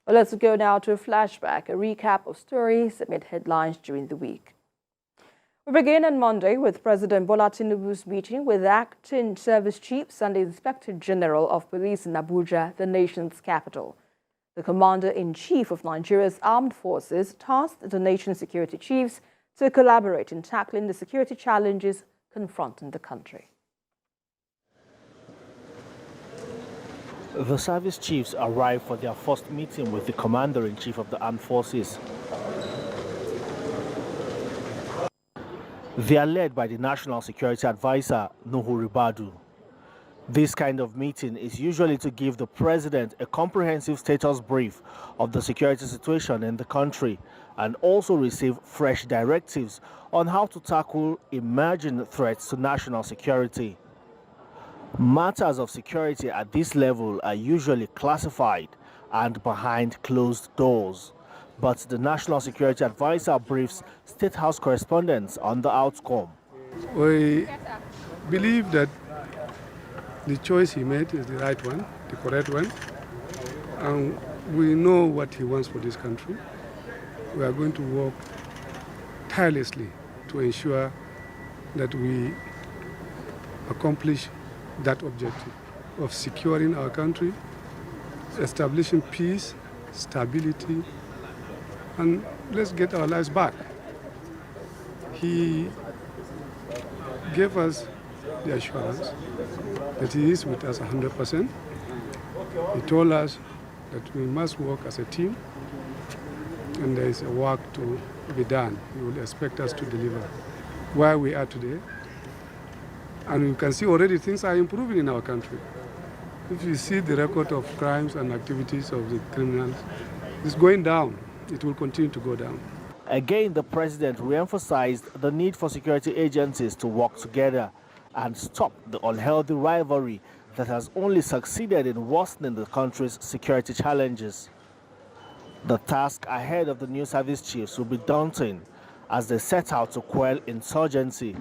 Well, let's go now to a flashback, a recap of stories that made headlines during the week. We begin on Monday with President Bola Tinubu's meeting with acting service chiefs and the Inspector General of Police in Abuja, the nation's capital. The Commander-in-Chief of Nigeria's armed forces tasked the nation's security chiefs to collaborate in tackling the security challenges confronting the country. The service chiefs arrived for their first meeting with the Commander-in-Chief of the Armed Forces. They are led by the National Security Advisor, Nuhu Ribadu. This kind of meeting is usually to give the President a comprehensive status brief of the security situation in the country and also receive fresh directives on how to tackle emerging threats to national security. Matters of security at this level are usually classified and behind closed doors, but the National Security Advisor briefs State House correspondents on the outcome. We believe that the choice he made is the right one, the correct one, and we know what he wants for this country. We are going to work tirelessly to ensure that we accomplish that objective of securing our country, establishing peace, stability, and let's get our lives back. He gave us the assurance that he is with us 100%. He told us that we must work as a team and there is a work to be done. He will expect us to deliver where we are today. And you can see already things are improving in our country. If you see the record of crimes and activities of the criminals, it's going down. It will continue to go down. Again, the President re-emphasized the need for security agencies to work together and stop the unhealthy rivalry that has only succeeded in worsening the country's security challenges. The task ahead of the new service chiefs will be daunting as they set out to quell insurgency,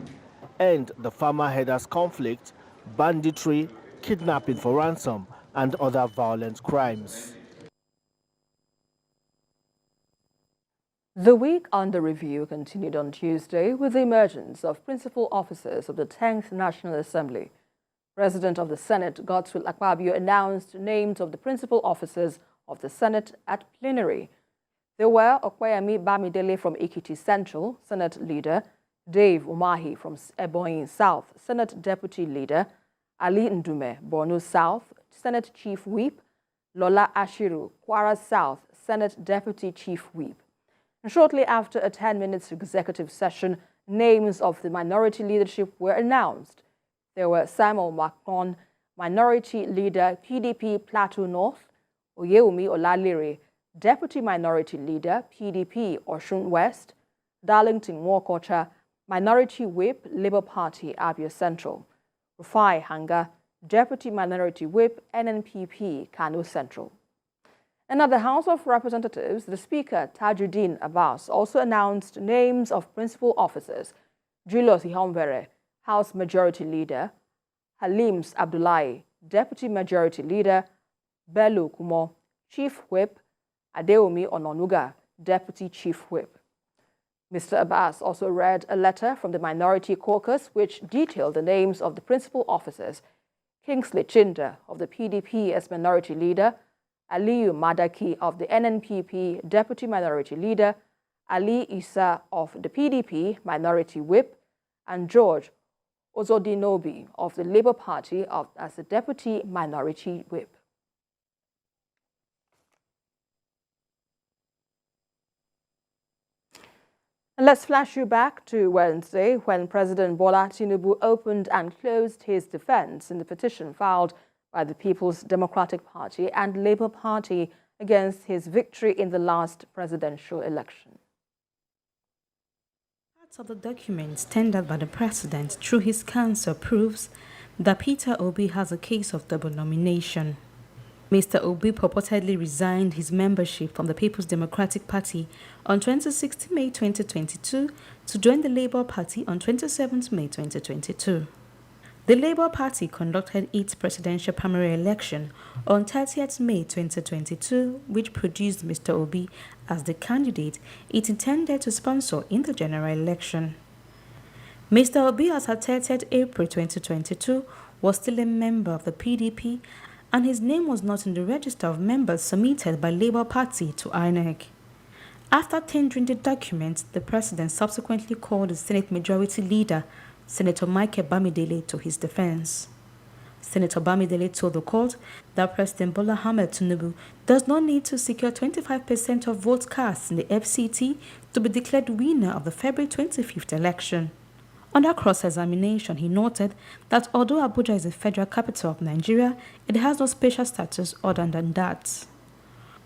end the farmer herders conflict, banditry, kidnapping for ransom, and other violent crimes. The week under review continued on Tuesday with the emergence of principal officers of the 10th National Assembly. President of the Senate, Godswill Akpabio, announced names of the principal officers of the Senate at plenary. They were Okwayemi Bamidele from Ekiti Central, Senate Leader, Dave Umahi from Ebonyi South, Senate Deputy Leader, Ali Ndume, Borno South, Senate Chief Whip, Lola Ashiru, Kwara South, Senate Deputy Chief Whip. And shortly after a 10-minute executive session, names of the minority leadership were announced. There were Simon Macron, Minority Leader, PDP Plateau North, Oyewumi Olalere, Deputy Minority Leader, PDP Osun West, Darlington Nwokocha, Minority Whip, Labour Party, Abia Central, Rufai Hanga, Deputy Minority Whip, NNPP, Kano Central. And at the House of Representatives, the Speaker, Tajuddin Abbas, also announced names of principal officers: Julius Ihonvere, House Majority Leader, Halims Abdullahi, Deputy Majority Leader, Bello Kumo, Chief Whip, Adeomi Ononuga, Deputy Chief Whip. Mr. Abbas also read a letter from the Minority Caucus which detailed the names of the principal officers: Kingsley Chinda of the PDP as Minority Leader, Aliyu Madaki of the NNPP Deputy Minority Leader, Ali Isa of the PDP Minority Whip, and George Ozodinobi of the Labour Party as the Deputy Minority Whip. And let's flash you back to Wednesday when President Bola Tinubu opened and closed his defense in the petition filed by the People's Democratic Party and Labour Party against his victory in the last presidential election. Parts of the documents tendered by the president through his counsel proves that Peter Obi has a case of double nomination. Mr. Obi purportedly resigned his membership from the People's Democratic Party on 26 May 2022 to join the Labour Party on 27 May 2022. The Labour Party conducted its presidential primary election on 30th May 2022, which produced Mr. Obi as the candidate it intended to sponsor in the general election. Mr. Obi, as at 30th April 2022, was still a member of the PDP, and his name was not in the register of members submitted by Labour Party to INEC. After tendering the documents, the president subsequently called the Senate Majority Leader, Senator Michael Bamidele, to his defense. Senator Bamidele told the court that President Bola Ahmed Tinubu does not need to secure 25% of votes cast in the FCT to be declared winner of the February 25th election. Under cross-examination, he noted that although Abuja is the federal capital of Nigeria, it has no special status other than that.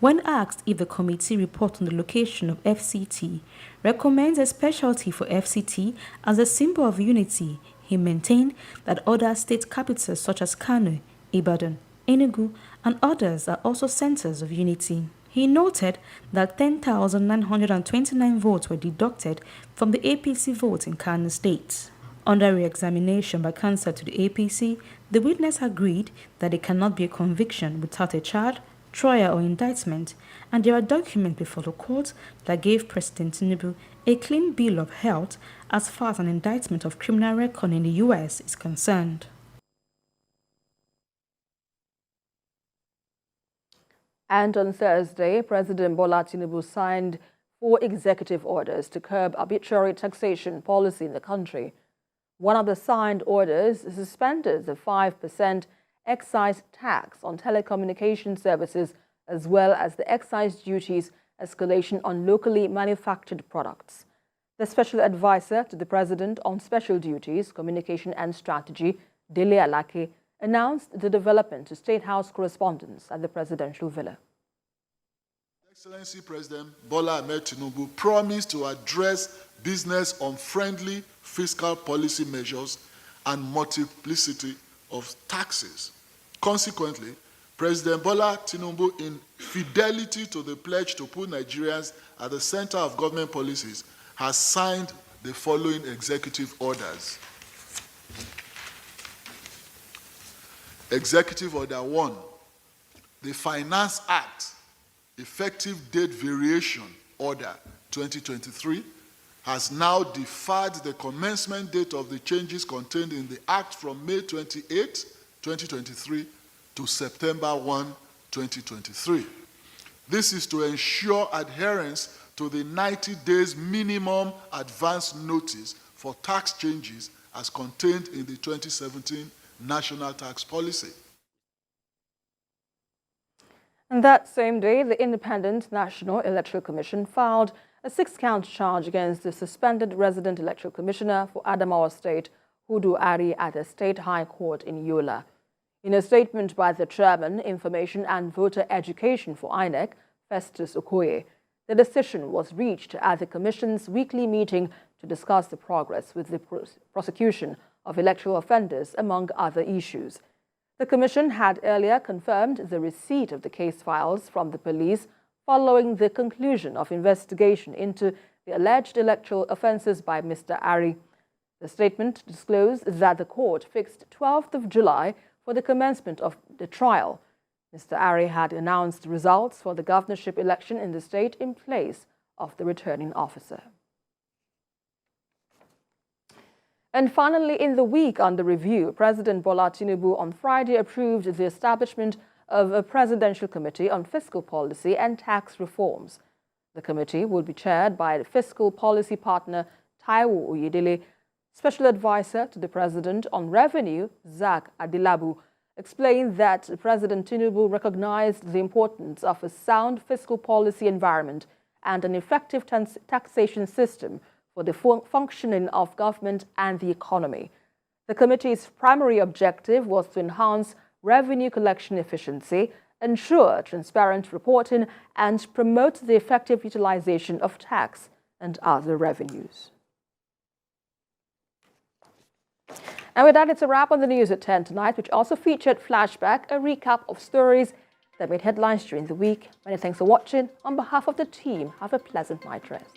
When asked if the committee report on the location of FCT recommends a specialty for FCT as a symbol of unity, he maintained that other state capitals such as Kano, Ibadan, Enugu, and others are also centers of unity. He noted that 10,929 votes were deducted from the APC vote in Kano State. Under re-examination by counsel to the APC, the witness agreed that there cannot be a conviction without a charge, trial or indictment, and there are documents before the court that gave President Tinubu a clean bill of health as far as an indictment of criminal record in the US is concerned. And on Thursday, President Bola Tinubu signed 4 executive orders to curb arbitrary taxation policy in the country. One of the signed orders suspended the 5% excise tax on telecommunication services, as well as the excise duties escalation on locally manufactured products. The special advisor to the president on special duties, communication and strategy, Dele Alake, announced the development to State House correspondents at the presidential villa. Excellency President Bola Ahmed Tinubu promised to address business-unfriendly fiscal policy measures and multiplicity of taxes. Consequently, President Bola Tinubu, in fidelity to the pledge to put Nigerians at the center of government policies, has signed the following executive orders. Executive Order 1, the Finance Act, Effective Date Variation Order 2023, has now deferred the commencement date of the changes contained in the Act from May 28, 2023 to September 1, 2023. This is to ensure adherence to the 90 days minimum advance notice for tax changes as contained in the 2017 National Tax Policy. And that same day, the Independent National Electoral Commission filed a 6-count charge against the suspended resident electoral commissioner for Adamawa State, Hudu Ari, at the State High Court in Yola. In a statement by the Chairman, Information and Voter Education for INEC, Festus Okoye, the decision was reached at the Commission's weekly meeting to discuss the progress with the prosecution of electoral offenders, among other issues. The Commission had earlier confirmed the receipt of the case files from the police following the conclusion of investigation into the alleged electoral offences by Mr. Ari. The statement disclosed that the court fixed 12th of July for the commencement of the trial. Mr. Ari had announced results for the governorship election in the state in place of the returning officer. And finally, in the week under review, President Bola Tinubu on Friday approved the establishment of a presidential committee on fiscal policy and tax reforms. The committee will be chaired by the fiscal policy partner Taiwo Oyedele. Special advisor to the president on revenue, Zach Adilabu, explained that President Tinubu recognized the importance of a sound fiscal policy environment and an effective taxation system for the functioning of government and the economy. The committee's primary objective was to enhance revenue collection efficiency, ensure transparent reporting, and promote the effective utilization of tax and other revenues. And with that, it's a wrap on the news at 10 tonight, which also featured Flashback, a recap of stories that made headlines during the week. Many thanks for watching. On behalf of the team, have a pleasant night rest.